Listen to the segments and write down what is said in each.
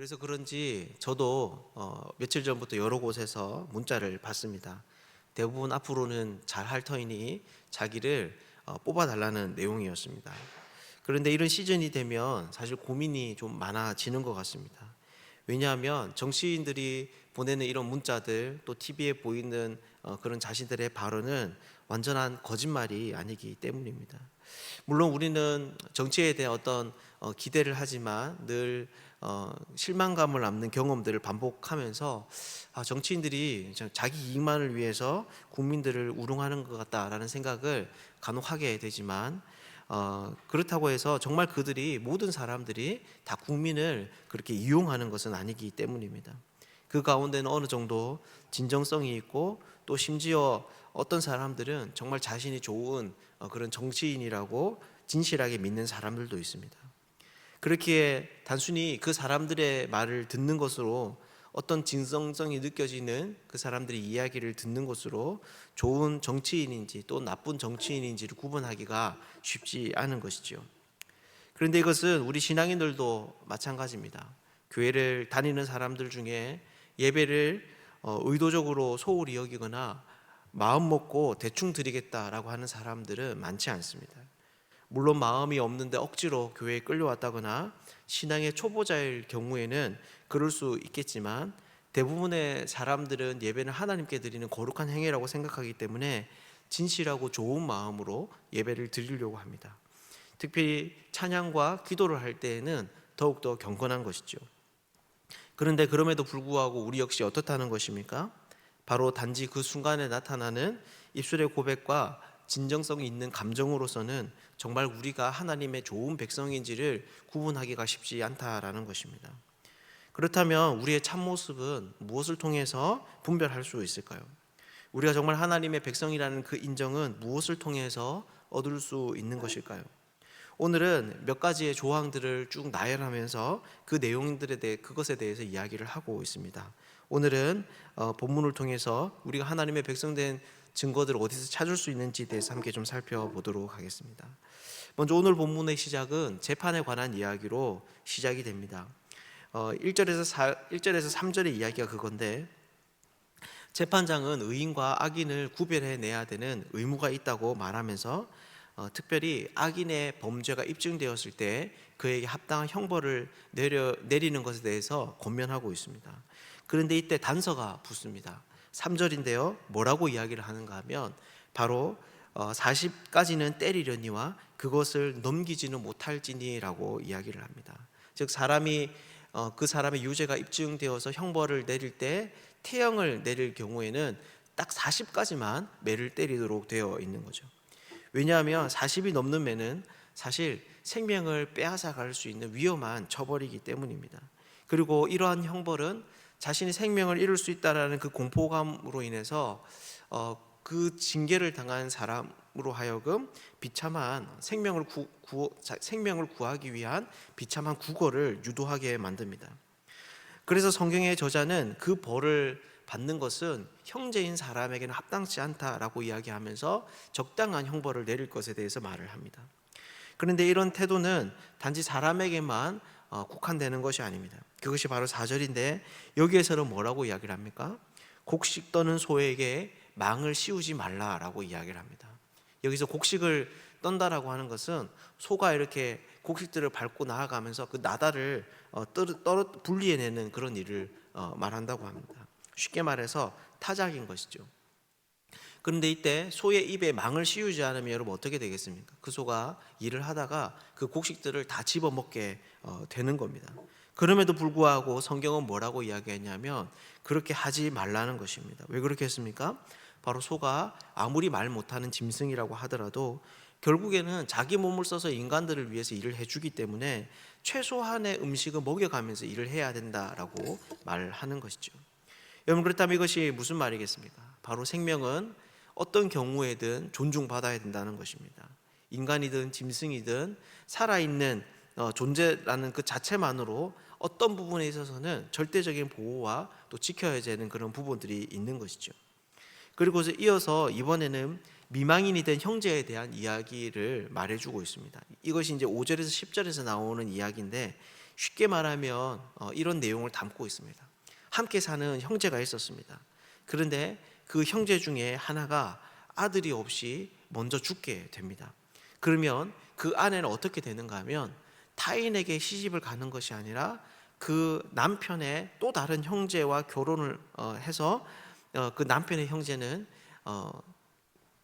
그래서 그런지 저도 며칠 전부터 여러 곳에서 문자를 받습니다. 대부분 앞으로는 잘할 터이니 자기를 뽑아달라는 내용이었습니다. 그런데 이런 시즌이 되면 사실 고민이 좀 많아지는 것 같습니다. 왜냐하면 정치인들이 보내는 이런 문자들, 또 TV에 보이는 그런 자신들의 발언은 완전한 거짓말이 아니기 때문입니다. 물론 우리는 정치에 대한 어떤 기대를 하지만 늘 실망감을 남는 경험들을 반복하면서 정치인들이 자기 이익만을 위해서 국민들을 우롱하는 것 같다라는 생각을 간혹 하게 되지만, 그렇다고 해서 정말 그들이 모든 사람들이 다 국민을 그렇게 이용하는 것은 아니기 때문입니다. 그 가운데는 어느 정도 진정성이 있고, 또 심지어 어떤 사람들은 정말 자신이 좋은 그런 정치인이라고 진실하게 믿는 사람들도 있습니다. 그렇기에 단순히 그 사람들의 말을 듣는 것으로, 어떤 진정성이 느껴지는 그 사람들의 이야기를 듣는 것으로 좋은 정치인인지 또 나쁜 정치인인지를 구분하기가 쉽지 않은 것이죠. 그런데 이것은 우리 신앙인들도 마찬가지입니다. 교회를 다니는 사람들 중에 예배를 의도적으로 소홀히 여기거나 마음 먹고 대충 드리겠다라고 하는 사람들은 많지 않습니다. 물론 마음이 없는데 억지로 교회에 끌려왔다거나 신앙의 초보자일 경우에는 그럴 수 있겠지만, 대부분의 사람들은 예배는 하나님께 드리는 거룩한 행위라고 생각하기 때문에 진실하고 좋은 마음으로 예배를 드리려고 합니다. 특히 찬양과 기도를 할 때에는 더욱더 경건한 것이죠. 그런데 그럼에도 불구하고 우리 역시 어떻다는 것입니까? 바로 단지 그 순간에 나타나는 입술의 고백과 진정성이 있는 감정으로서는 정말 우리가 하나님의 좋은 백성인지를 구분하기가 쉽지 않다라는 것입니다. 그렇다면 우리의 참모습은 무엇을 통해서 분별할 수 있을까요? 우리가 정말 하나님의 백성이라는 그 인정은 무엇을 통해서 얻을 수 있는 것일까요? 오늘은 몇 가지의 조항들을 쭉 나열하면서 그 내용들에 대해, 그것에 대해서 이야기를 하고 있습니다. 오늘은 본문을 통해서 우리가 하나님의 백성된 증거들을 어디서 찾을 수 있는지에 대해서 함께 좀 살펴보도록 하겠습니다. 먼저 오늘 본문의 시작은 재판에 관한 이야기로 시작이 됩니다. 1절에서 3절의 이야기가 그건데, 재판장은 의인과 악인을 구별해내야 되는 의무가 있다고 말하면서 특별히 악인의 범죄가 입증되었을 때 그에게 합당한 형벌을 내리는 것에 대해서 권면하고 있습니다. 그런데 이때 단서가 붙습니다. 3절인데요, 뭐라고 이야기를 하는가 하면 바로 40까지는 때리려니와 그것을 넘기지는 못할지니라고 이야기를 합니다. 즉 그 사람의 유죄가 입증되어서 형벌을 내릴 때, 태형을 내릴 경우에는 딱 40까지만 매를 때리도록 되어 있는 거죠. 왜냐하면 40이 넘는 매는 사실 생명을 빼앗아갈 수 있는 위험한 처벌이기 때문입니다. 그리고 이러한 형벌은 자신이 생명을 잃을 수 있다는 그 공포감으로 인해서 그 징계를 당한 사람으로 하여금 비참한 생명을 구하기 위한 비참한 구걸을 유도하게 만듭니다. 그래서 성경의 저자는 그 벌을 받는 것은 형제인 사람에게는 합당치 않다라고 이야기하면서 적당한 형벌을 내릴 것에 대해서 말을 합니다. 그런데 이런 태도는 단지 사람에게만 국한되는 것이 아닙니다. 그것이 바로 4절인데, 여기에서는 뭐라고 이야기를 합니까? 곡식 떠는 소에게 망을 씌우지 말라라고 이야기를 합니다. 여기서 곡식을 떤다라고 하는 것은 소가 이렇게 곡식들을 밟고 나아가면서 그 나다를 분리해내는 그런 일을 말한다고 합니다. 쉽게 말해서 타작인 것이죠. 그런데 이때 소의 입에 망을 씌우지 않으면 여러분 어떻게 되겠습니까? 그 소가 일을 하다가 그 곡식들을 다 집어먹게 되는 겁니다. 그럼에도 불구하고 성경은 뭐라고 이야기했냐면 그렇게 하지 말라는 것입니다. 왜 그렇게 했습니까? 바로 소가 아무리 말 못하는 짐승이라고 하더라도 결국에는 자기 몸을 써서 인간들을 위해서 일을 해주기 때문에 최소한의 음식을 먹여가면서 일을 해야 된다라고 말하는 것이죠. 여러분, 그렇다면 이것이 무슨 말이겠습니까? 바로 생명은 어떤 경우에든 존중받아야 된다는 것입니다. 인간이든 짐승이든 살아있는 존재라는 그 자체만으로 어떤 부분에 있어서는 절대적인 보호와 또 지켜야 되는 그런 부분들이 있는 것이죠. 그리고 이어서 이번에는 미망인이 된 형제에 대한 이야기를 말해주고 있습니다. 이것이 이제 5절에서 10절에서 나오는 이야기인데, 쉽게 말하면 이런 내용을 담고 있습니다. 함께 사는 형제가 있었습니다. 그런데 그 형제 중에 하나가 아들이 없이 먼저 죽게 됩니다. 그러면 그 아내는 어떻게 되는가 하면 타인에게 시집을 가는 것이 아니라 그 남편의 또 다른 형제와 결혼을 해서 그 남편의 형제는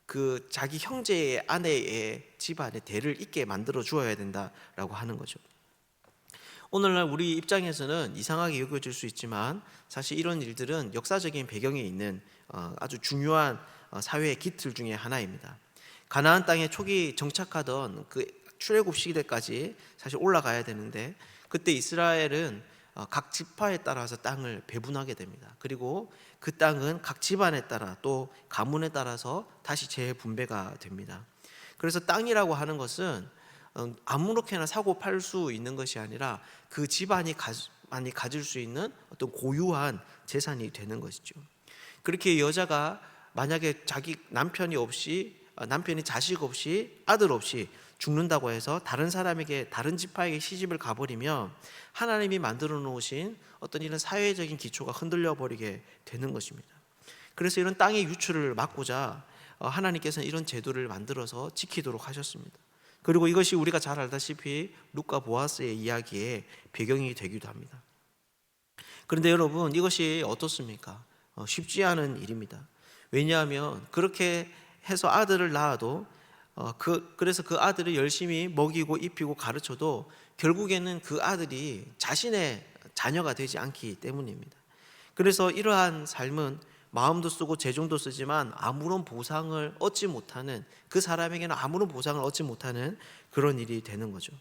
그 자기 형제의 아내의 집안에 대를 잇게 만들어 주어야 된다라고 하는 거죠. 오늘날 우리 입장에서는 이상하게 여겨질 수 있지만 사실 이런 일들은 역사적인 배경에 있는 아주 중요한 사회의 기틀 중에 하나입니다. 가나안 땅에 초기 정착하던 그 출애굽 시대까지 사실 올라가야 되는데 그때 이스라엘은 각 지파에 따라서 땅을 배분하게 됩니다. 그리고 그 땅은 각 집안에 따라 또 가문에 따라서 다시 재분배가 됩니다. 그래서 땅이라고 하는 것은 아무렇게나 사고 팔 수 있는 것이 아니라 그 집안이 가질 수 있는 어떤 고유한 재산이 되는 것이죠. 그렇게 여자가 만약에 자기 남편이 자식 없이 아들 없이 죽는다고 해서 다른 사람에게 다른 지파에게 시집을 가버리면 하나님이 만들어 놓으신 어떤 이런 사회적인 기초가 흔들려 버리게 되는 것입니다. 그래서 이런 땅의 유출을 막고자 하나님께서는 이런 제도를 만들어서 지키도록 하셨습니다. 그리고 이것이 우리가 잘 알다시피 룻과 보아스의 이야기의 배경이 되기도 합니다. 그런데 여러분, 이것이 어떻습니까? 쉽지 않은 일입니다. 왜냐하면 그렇게 해서 아들을 낳아도 그래서 그 아들을 열심히 먹이고 입히고 가르쳐도 결국에는 그 아들이 자신의 자녀가 되지 않기 때문입니다. 그래서 이러한 삶은 마음도 쓰고 재정도 쓰지만 아무런 보상을 얻지 못하는, 그 사람에게는 아무런 보상을 얻지 못하는 그런 일이 되는 거죠.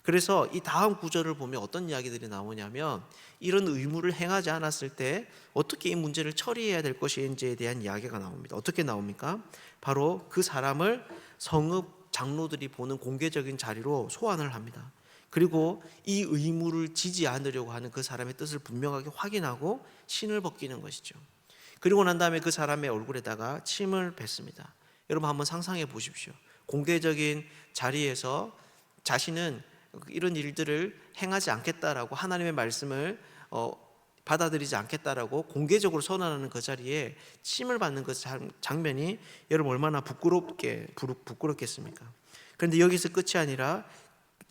그래서 이 다음 구절을 보면 어떤 이야기들이 나오냐면 이런 의무를 행하지 않았을 때 어떻게 이 문제를 처리해야 될 것인지에 대한 이야기가 나옵니다. 어떻게 나옵니까? 바로 그 사람을 성읍 장로들이 보는 공개적인 자리로 소환을 합니다. 그리고 이 의무를 지지 않으려고 하는 그 사람의 뜻을 분명하게 확인하고 신을 벗기는 것이죠. 그리고 난 다음에 그 사람의 얼굴에다가 침을 뱉습니다. 여러분 한번 상상해 보십시오. 공개적인 자리에서 자신은 이런 일들을 행하지 않겠다라고, 하나님의 말씀을 받아들이지 않겠다라고 공개적으로 선언하는 그 자리에 침을 받는 그 장면이 여러분 얼마나 부끄럽겠습니까? 그런데 여기서 끝이 아니라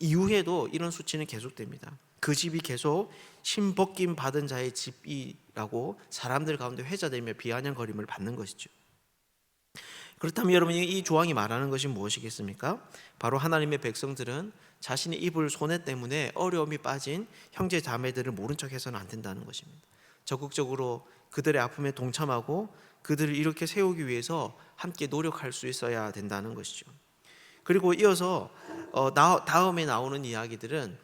이후에도 이런 수치는 계속됩니다. 그 집이 계속 신벗김 받은 자의 집이라고 사람들 가운데 회자되며 비아냥거림을 받는 것이죠. 그렇다면 여러분, 이 조항이 말하는 것이 무엇이겠습니까? 바로 하나님의 백성들은 자신이 입을 손해 때문에 어려움이 빠진 형제 자매들을 모른 척 해서는 안 된다는 것입니다. 적극적으로 그들의 아픔에 동참하고 그들을 이렇게 세우기 위해서 함께 노력할 수 있어야 된다는 것이죠. 그리고 이어서 다음에 나오는 이야기들은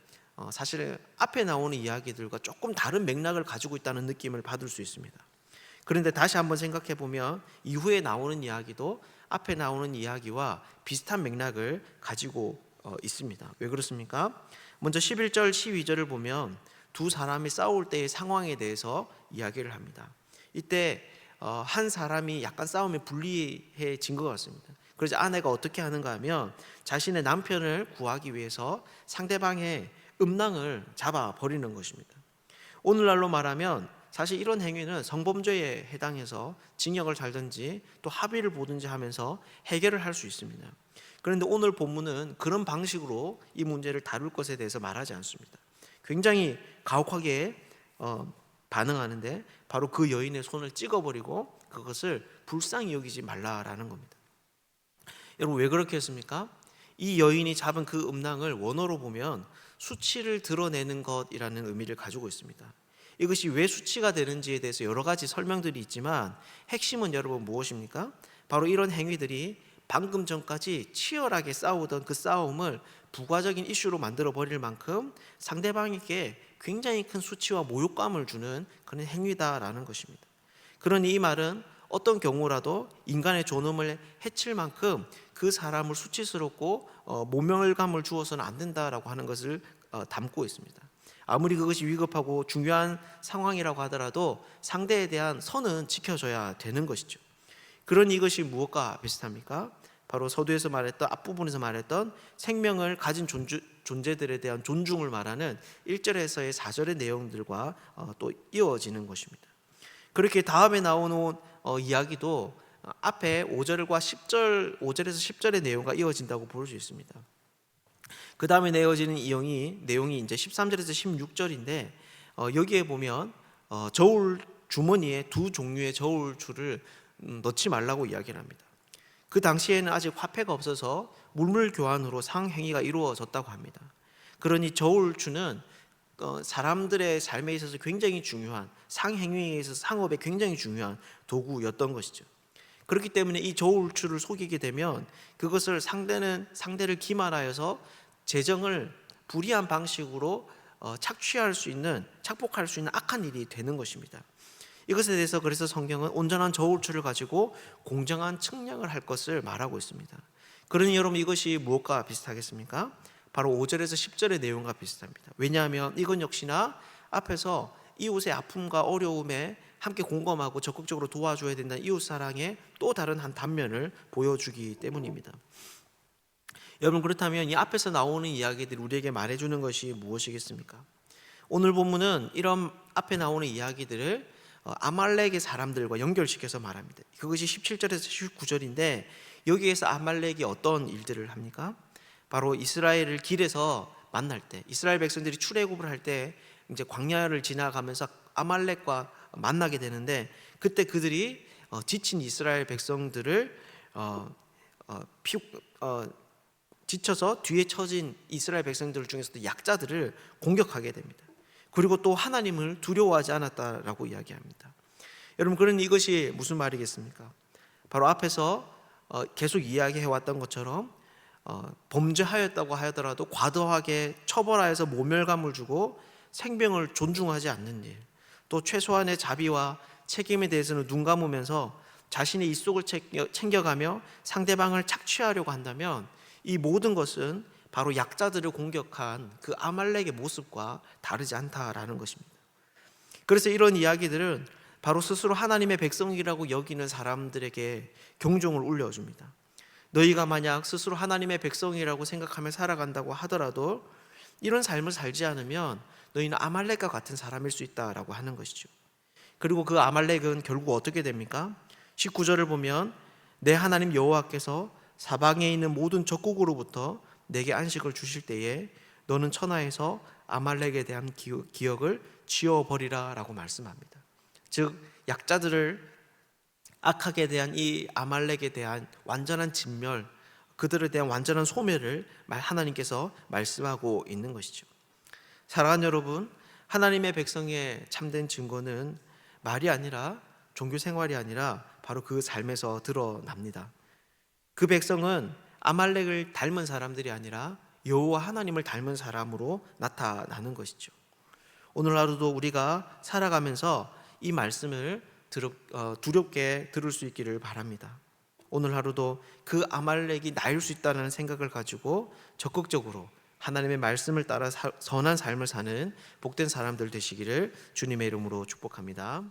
사실 앞에 나오는 이야기들과 조금 다른 맥락을 가지고 있다는 느낌을 받을 수 있습니다. 그런데 다시 한번 생각해 보면 이후에 나오는 이야기도 앞에 나오는 이야기와 비슷한 맥락을 가지고 있습니다. 왜 그렇습니까? 먼저 11절 12절을 보면 두 사람이 싸울 때의 상황에 대해서 이야기를 합니다. 이때 한 사람이 약간 싸움에 불리해진 것 같습니다. 그래서 아내가 어떻게 하는가 하면 자신의 남편을 구하기 위해서 상대방의 음낭을 잡아버리는 것입니다. 오늘날로 말하면 사실 이런 행위는 성범죄에 해당해서 징역을 살든지 또 합의를 보든지 하면서 해결을 할 수 있습니다. 그런데 오늘 본문은 그런 방식으로 이 문제를 다룰 것에 대해서 말하지 않습니다. 굉장히 가혹하게 반응하는데 바로 그 여인의 손을 찍어버리고 그것을 불쌍히 여기지 말라라는 겁니다. 여러분, 왜 그렇게 했습니까? 이 여인이 잡은 그 음낭을 원어로 보면 수치를 드러내는 것이라는 의미를 가지고 있습니다. 이것이 왜 수치가 되는지에 대해서 여러 가지 설명들이 있지만 핵심은 여러분 무엇입니까? 바로 이런 행위들이 방금 전까지 치열하게 싸우던 그 싸움을 부가적인 이슈로 만들어 버릴 만큼 상대방에게 굉장히 큰 수치와 모욕감을 주는 그런 행위다라는 것입니다. 그러니 이 말은 어떤 경우라도 인간의 존엄을 해칠 만큼 그 사람을 수치스럽고 모멸감을 주어서는 안 된다라고 하는 것을 담고 있습니다. 아무리 그것이 위급하고 중요한 상황이라고 하더라도 상대에 대한 선은 지켜줘야 되는 것이죠. 그런 이것이 무엇과 비슷합니까? 바로 서두에서 말했던, 앞부분에서 말했던 생명을 가진 존재들에 대한 존중을 말하는 1절에서의 4절의 내용들과 또 이어지는 것입니다. 그렇게 다음에 나오는 이야기도 앞에 5절과 10절, 5절에서 10절의 내용과 이어진다고 볼 수 있습니다. 그 다음에 내어지는 내용이 이제 13절에서 16절인데 여기에 보면 저울 주머니에 두 종류의 저울추를 넣지 말라고 이야기를 합니다. 그 당시에는 아직 화폐가 없어서 물물 교환으로 상행위가 이루어졌다고 합니다. 그러니 저울추는 사람들의 삶에 있어서 굉장히 중요한, 상행위에 있어서 상업에 굉장히 중요한 도구였던 것이죠. 그렇기 때문에 이 저울추를 속이게 되면 그것을 상대를 기만하여서 재정을 불이한 방식으로 착복할 수 있는 악한 일이 되는 것입니다. 이것에 대해서 그래서 성경은 온전한 저울추를 가지고 공정한 측량을 할 것을 말하고 있습니다. 그러니 여러분, 이것이 무엇과 비슷하겠습니까? 바로 5절에서 10절의 내용과 비슷합니다. 왜냐하면 이건 역시나 앞에서 이웃의 아픔과 어려움에 함께 공감하고 적극적으로 도와줘야 된다는 이웃사랑의 또 다른 한 단면을 보여주기 때문입니다. 여러분, 그렇다면 이 앞에서 나오는 이야기들이 우리에게 말해주는 것이 무엇이겠습니까? 오늘 본문은 이런 앞에 나오는 이야기들을 아말렉의 사람들과 연결시켜서 말합니다. 그것이 17절에서 19절인데 여기에서 아말렉이 어떤 일들을 합니까? 바로 이스라엘을 길에서 만날 때, 이스라엘 백성들이 출애굽을 할 때 이제 광야를 지나가면서 아말렉과 만나게 되는데, 그때 그들이 지친 이스라엘 백성들을 지쳐서 뒤에 처진 이스라엘 백성들 중에서도 약자들을 공격하게 됩니다. 그리고 또 하나님을 두려워하지 않았다라고 이야기합니다. 여러분, 그런 이것이 무슨 말이겠습니까? 바로 앞에서 계속 이야기해왔던 것처럼 범죄하였다고 하더라도 과도하게 처벌하여서 모멸감을 주고 생명을 존중하지 않는 일, 또 최소한의 자비와 책임에 대해서는 눈 감으면서 자신의 입속을 챙겨가며 상대방을 착취하려고 한다면 이 모든 것은 바로 약자들을 공격한 그 아말렉의 모습과 다르지 않다라는 것입니다. 그래서 이런 이야기들은 바로 스스로 하나님의 백성이라고 여기는 사람들에게 경종을 울려줍니다. 너희가 만약 스스로 하나님의 백성이라고 생각하며 살아간다고 하더라도 이런 삶을 살지 않으면 너희는 아말렉과 같은 사람일 수 있다라고 하는 것이죠. 그리고 그 아말렉은 결국 어떻게 됩니까? 19절을 보면 내 하나님 여호와께서 사방에 있는 모든 적국으로부터 내게 안식을 주실 때에 너는 천하에서 아말렉에 대한 기억을 지워버리라 라고 말씀합니다. 즉 약자들을 악하게 대한 이 아말렉에 대한 완전한 진멸, 그들에 대한 완전한 소멸을 하나님께서 말씀하고 있는 것이죠. 사랑하는 여러분, 하나님의 백성의 참된 증거는 말이 아니라 종교 생활이 아니라 바로 그 삶에서 드러납니다. 그 백성은 아말렉을 닮은 사람들이 아니라 여호와 하나님을 닮은 사람으로 나타나는 것이죠. 오늘 하루도 우리가 살아가면서 이 말씀을 두렵게 들을 수 있기를 바랍니다. 오늘 하루도 그 아말렉이 나일 수 있다는 생각을 가지고 적극적으로 하나님의 말씀을 따라 선한 삶을 사는 복된 사람들 되시기를 주님의 이름으로 축복합니다.